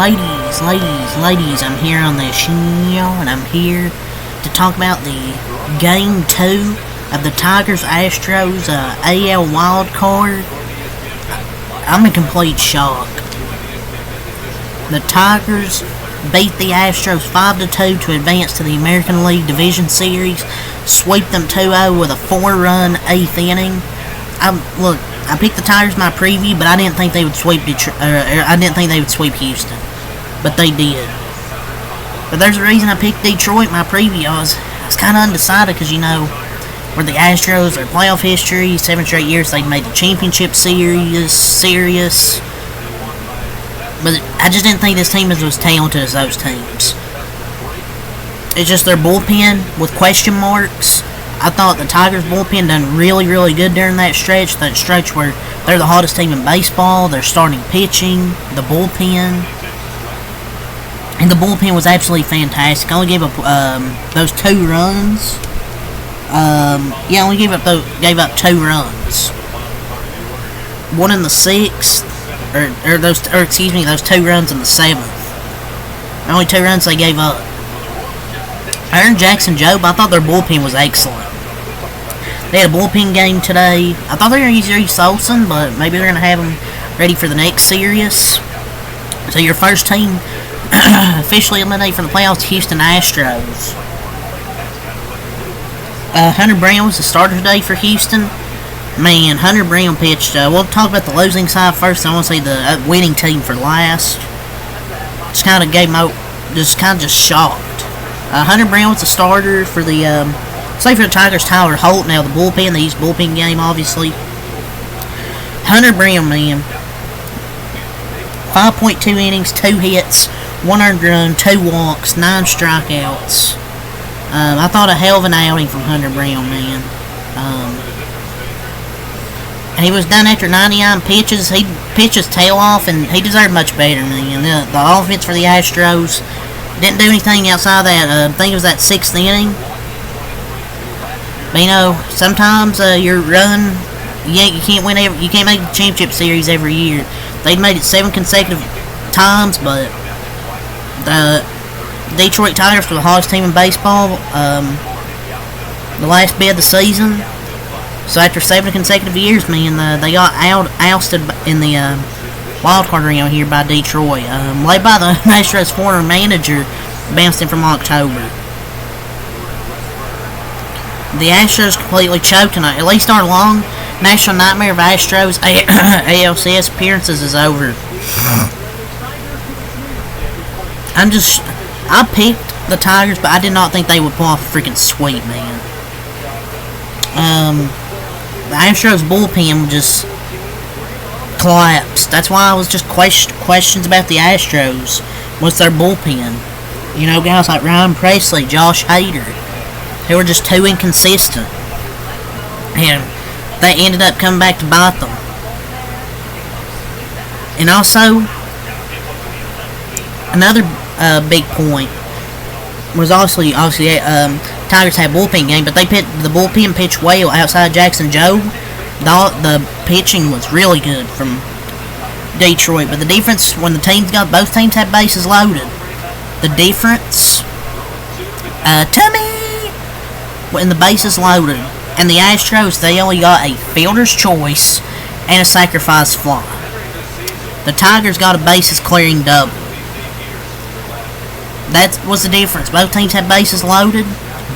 Ladies, I'm here on the show, and I'm here to talk about the Game 2 of the Tigers-Astros AL Wild Card. I'm in complete shock. The Tigers beat the Astros 5-2 to advance to the American League Division Series, sweep them 2-0 with a 4-run 8th inning. I picked the Tigers in my preview, but I didn't think they would sweep Houston, but they did. But there's a reason I picked Detroit in my preview. I was kind of undecided because, where the Astros, their playoff history, 7 straight years they'd made the championship series. But I just didn't think this team was as talented as those teams. It's just their bullpen with question marks. I thought the Tigers bullpen done really, really good during that stretch where they're the hottest team in baseball. They're starting pitching, the bullpen. And the bullpen was absolutely fantastic. I only gave up those 2 runs. Only gave up 2 runs. One in the 6th, those 2 runs in the 7th. Only 2 runs they gave up. Aaron Jackson Jobe, I thought their bullpen was excellent. They had a bullpen game today. I thought they were going to use Reese Olson, but maybe they're going to have him ready for the next series. So your first team officially eliminated from the playoffs, Houston Astros. Hunter Brown was the starter today for Houston. Man, Hunter Brown pitched. We'll talk about the losing side first. I want to say the winning team for last. Just kind of just shocked. Hunter Brown was the starter for the, for the Tigers. Tyler Holt, now the bullpen. They used bullpen game, obviously. Hunter Brown, man. 5.2 innings, 2 hits, 1 earned run, 2 walks, 9 strikeouts. I thought a hell of an outing from Hunter Brown, man. And he was done after 99 pitches. He pitched his tail off, and he deserved much better, man. The offense for the Astros didn't do anything outside that. I think it was that 6th inning. But sometimes your run, you can't win you can't make the championship series every year. They'd made it 7 consecutive times, but the Detroit Tigers were the hottest team in baseball. The last bit of the season. So after 7 consecutive years, man, they got ousted in the wild card round here by Detroit. Led by the Astros' former manager, bounced in from October. The Astros completely choked tonight. At least our long national nightmare of Astros ALCS appearances is over. I picked the Tigers, but I did not think they would pull off a freaking sweep, man. The Astros bullpen just collapsed. That's why I was just questions about the Astros. What's their bullpen? Guys like Ryan Presley, Josh Hader, who were just too inconsistent. And they ended up coming back to bite them. And also, another big point was obviously Tigers had a bullpen game, but the bullpen pitched well outside Jackson Jobe. The pitching was really good from Detroit, but the difference when both teams had bases loaded, the difference to me when the bases loaded, and the Astros, they only got a fielder's choice and a sacrifice fly. The Tigers got a bases clearing double. That was the difference. Both teams had bases loaded,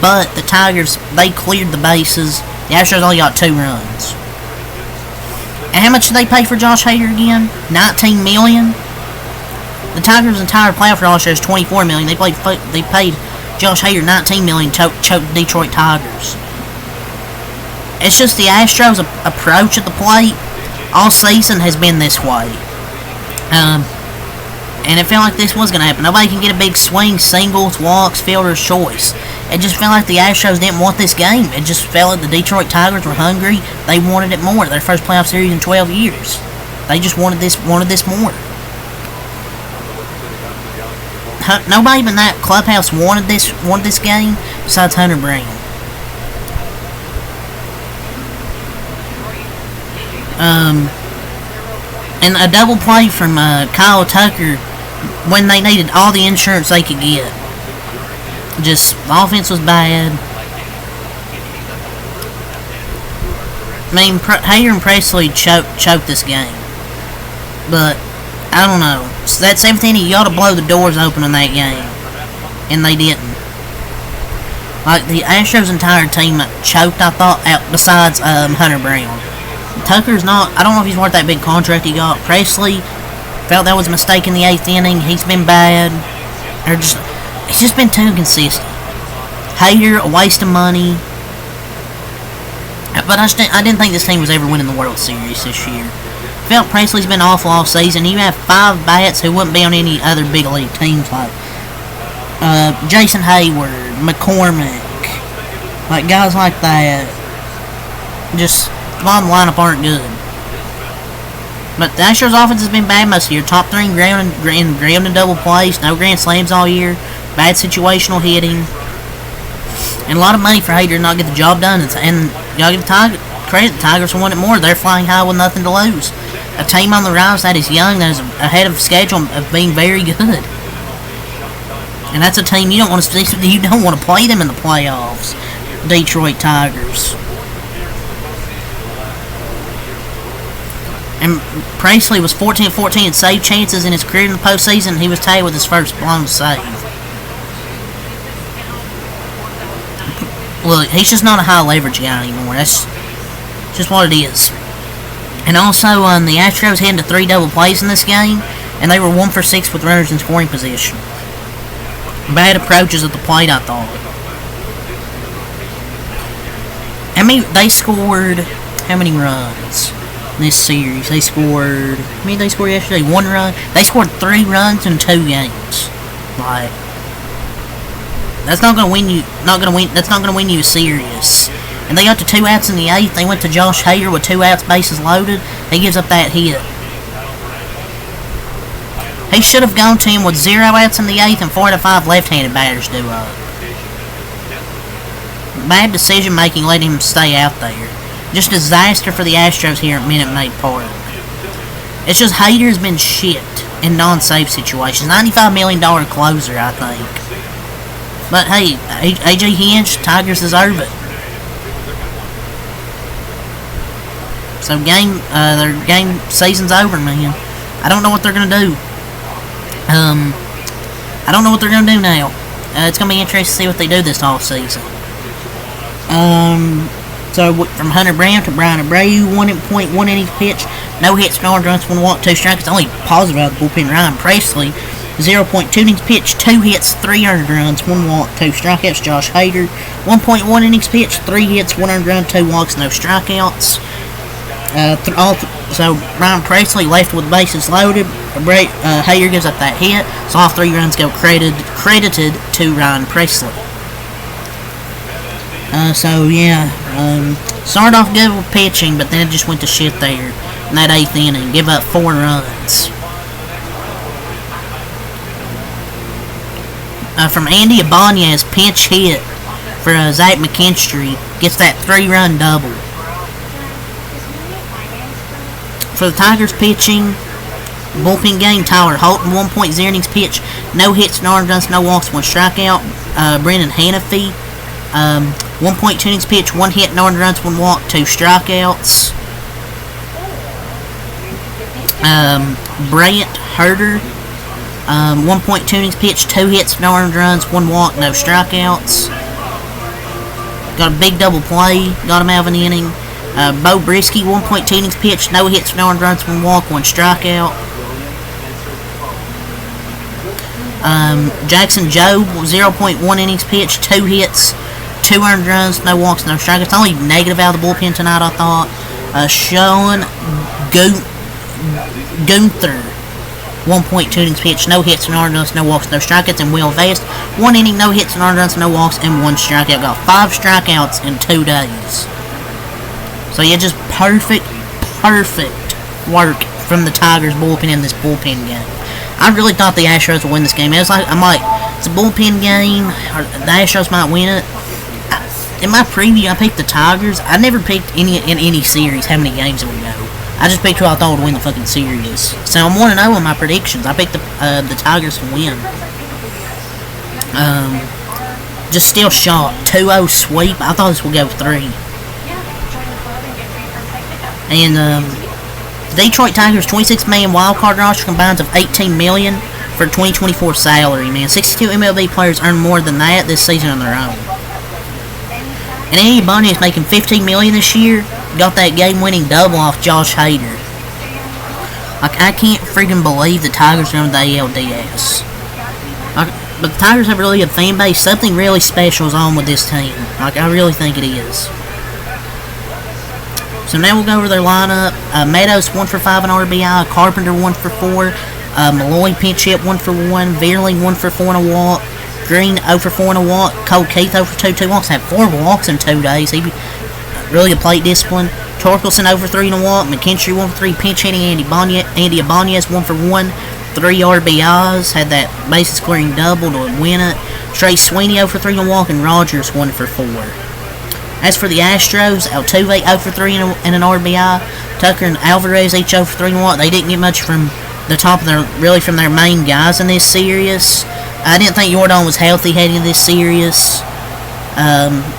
but the Tigers, they cleared the bases. The Astros only got 2 runs. And how much did they pay for Josh Hader again? $19 million. The Tigers' entire playoff for Astros is $24 million. They paid Josh Hader $19 million to choke the Detroit Tigers. It's just the Astros' approach at the plate all season has been this way. And it felt like this was going to happen. Nobody can get a big swing, singles, walks, fielder's choice. It just felt like the Astros didn't want this game. It just felt like the Detroit Tigers were hungry. They wanted it more. Their first playoff series in 12 years. They just wanted this more. Nobody in that clubhouse wanted this game besides Hunter Brown. And a double play from Kyle Tucker when they needed all the insurance they could get. Just, the offense was bad. I mean, Hader and Presley choked this game. But, I don't know. That 17, you ought to blow the doors open in that game. And they didn't. Like, the Astros' entire team choked, I thought, out besides Hunter Brown. Tucker's not, I don't know if he's worth that big contract he got. Presley felt that was a mistake in the 8th inning. He's been bad. It's just been too inconsistent. Hader, a waste of money. But I didn't think this team was ever winning the World Series this year. Felt Presley's been awful all season. You have 5 bats who wouldn't be on any other big league teams like Jason Hayward, McCormick, like guys like that. Just the bottom lineup aren't good. But the Astros offense has been bad most of the year. Top 3 in ground and double plays. No grand slams all year. Bad situational hitting. And a lot of money for Hader to not get the job done. And y'all give credit, the Tigers want it more. They're flying high with nothing to lose. A team on the rise that is young, that is ahead of schedule of being very good. And that's a team you don't want to play them in the playoffs. Detroit Tigers. And Presley was 14-14 in save chances in his career in the postseason. He was tied with his first blown save. Look, he's just not a high leverage guy anymore. That's just what it is. And also, the Astros had into 3 double plays in this game, and they were 1 for 6 with runners in scoring position. Bad approaches at the plate, I thought. I mean, they scored how many runs in this series? They scored. How many did they score yesterday? 1 run. They scored 3 runs in 2 games. Like, that's not gonna win you. That's not gonna win you a series. And they got to 2 outs in the 8th. They went to Josh Hader with 2 outs, bases loaded. He gives up that hit. He should have gone to him with 0 outs in the 8th and 4 out of 5 left-handed batters do up. Bad decision making let him stay out there. Just disaster for the Astros here at Minute Maid Park. It's just Hader's been shit in non-save situations. $95 million closer, I think. But hey, AJ Hinch, Tigers deserve it. So their game season's over, man. I don't know what they're gonna do. I don't know what they're gonna do now. It's gonna be interesting to see what they do this off season. So from Hunter Brown to Brian Abreu, 1.1 innings pitched, no hits, no earned runs, 1 walk, 2 strikes. Only positive out of the bullpen. Ryan Presley, 0.2 innings pitched, 2 hits, 3 earned runs, 1 walk, 2 strikeouts. Josh Hader, 1.1 innings pitched, 3 hits, 1 earned run, 2 walks, no strikeouts. So Ryan Presley left with bases loaded. Hader gives up that hit, so all 3 runs go credited to Ryan Presley. So yeah, started off good with pitching, but then it just went to shit there in that 8th inning. Give up 4 runs. From Andy Ibanez, pinch hit for Zach McKinstry, gets that 3-run double. For the Tigers pitching, bullpen game, Tyler Holton, 1.0 innings pitched, no hits, no earned runs, no walks, 1 strikeout. Brendan Hanafy, 1.2 innings pitched, 1 hit, no earned runs, 1 walk, 2 strikeouts. Bryant Herter, 1.2 innings pitched, 2 hits, no earned runs, 1 walk, no strikeouts. Got a big double play, got him out of an inning. Bo Brisky, 1.2 innings pitched, no hits, no earned runs, 1 walk, 1 strikeout. Jackson Jobe, 0.1 innings pitched, 2 hits, 2 earned runs, no walks, no strikeouts. Only negative out of the bullpen tonight, I thought. Sean Gunther, 1.2 innings pitched, no hits, no earned runs, no walks, no strikeouts. And Will Vest, 1 inning, no hits, no earned runs, no walks, and 1 strikeout. Got 5 strikeouts in 2 days. So yeah, just perfect work from the Tigers bullpen in this bullpen game. I really thought the Astros would win this game. It's a bullpen game, or the Astros might win it. In my preview, I picked the Tigers. I never picked in any series how many games it would go. I just picked who I thought would win the fucking series. So I'm 1-0 in my predictions. I picked the Tigers to win. Just still shocked. 2-0 sweep. I thought this would go 3. And Detroit Tigers 26 million wildcard roster combines of 18 million for 2024 salary. Man, 62 MLB players earn more than that this season on their own. And Andy Bundy is making 15 million this year. Got that game-winning double off Josh Hader. Like, I can't freaking believe the Tigers are on the ALDS. Like, but the Tigers have a really good fan base. Something really special is on with this team. Like, I really think it is. So now we'll go over their lineup. Meadows 1 for 5 in RBI. Carpenter 1 for 4. Malloy pinch hit 1 for 1. Veerling 1 for 4 and a walk. Green 0 for 4 and a walk. Cole Keith 0 for 2 walks. Had 4 walks in 2 days. He really good plate discipline. Torkelson 0 for 3 and a walk. McKinstry 1 for 3. Pinch hitting Andy Ibanez 1 for 1. 3 RBIs. Had that bases clearing double to win it. Trey Sweeney 0 for 3 and a walk. And Rogers 1 for 4. As for the Astros, Altuve 0 for 3 and an RBI. Tucker and Alvarez each 0 for 3 and a walk. They didn't get much from the top of from their main guys in this series. I didn't think Jordan was healthy heading into this series.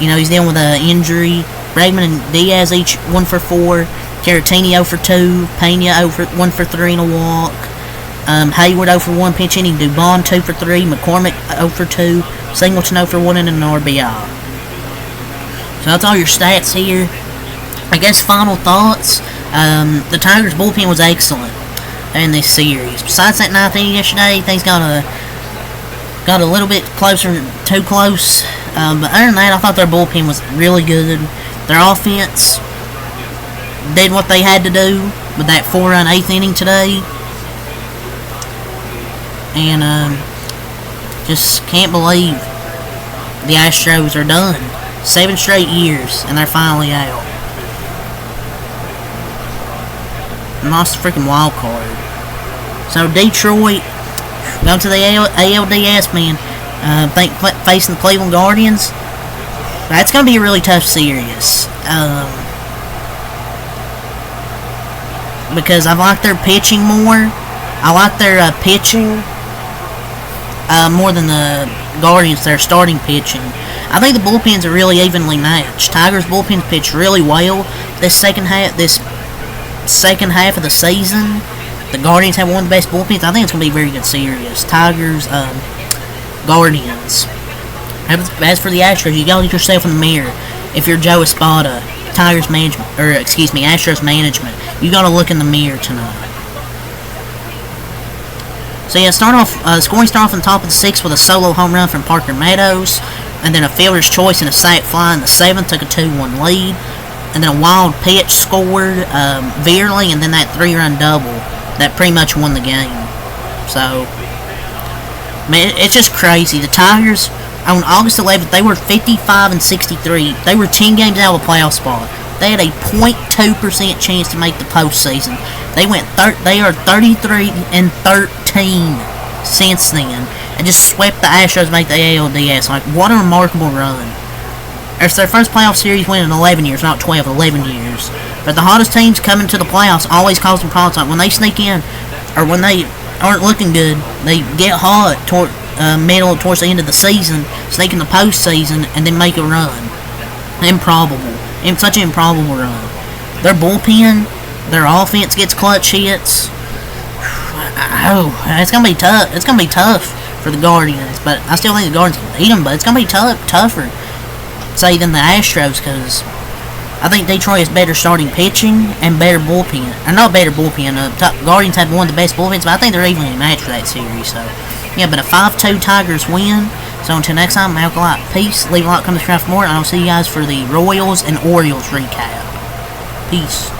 He's dealing with an injury. Bregman and Diaz each 1 for 4. Caratini 0 for 2. Pena 1 for 3 and a walk. Hayward 0 for 1 pinch hitting. Dubon 2 for 3. McCormick 0 for 2. Singleton 0 for 1 and an RBI. So that's all your stats here. I guess final thoughts. The Tigers bullpen was excellent in this series. Besides that 9th inning yesterday, things got a little bit closer, too close. But other than that, I thought their bullpen was really good. Their offense did what they had to do with that 4-run 8th inning today. And just can't believe the Astros are done. 7 straight years, and they're finally out. And lost the freaking wild card. So Detroit going to the ALDS, man. Facing the Cleveland Guardians. That's going to be a really tough series. Because I like their pitching more. I like their pitching more than the Guardians, their starting pitching. I think the bullpens are really evenly matched. Tigers bullpens pitched really well this second half of the season. The Guardians have one of the best bullpens. I think it's going to be a very good series. Tigers, Guardians. As for the Astros, you gotta look yourself in the mirror. If you're Joe Espada, Astros management, you gotta look in the mirror tonight. So yeah, scoring start off on top of the 6th with a solo home run from Parker Meadows, and then a fielder's choice and a sac fly in the 7th took a 2-1 lead, and then a wild pitch scored Veerling, and then that 3-run double that pretty much won the game. So, man, it's just crazy. The Tigers on August 11th, they were 55-63. They were 10 games out of a playoff spot. They had a 0.2% chance to make the postseason. They are 33-13 since then, and just swept the Astros to make the ALDS. Like, what a remarkable run! It's their first playoff series win in 11 years, not 12, 11 years. But the hottest teams coming to the playoffs always cause them problems. Like when they sneak in, or when they aren't looking good, they get hot towards the end of the season, sneak in the postseason, and then make a run. Such an improbable run. Their bullpen, their offense gets clutch hits. It's gonna be tough. It's gonna be tough for the Guardians, but I still think the Guardians can beat them. But it's gonna be tougher, say, than the Astros, because I think Detroit has better starting pitching and better bullpen. Or not better bullpen. Guardians have one of the best bullpens, but I think they're evenly matched for that series. So yeah, but a 5-2 Tigers win. So until next time, Malcolm Light, peace. Leave a like, comment, subscribe for more, and I'll see you guys for the Royals and Orioles recap. Peace.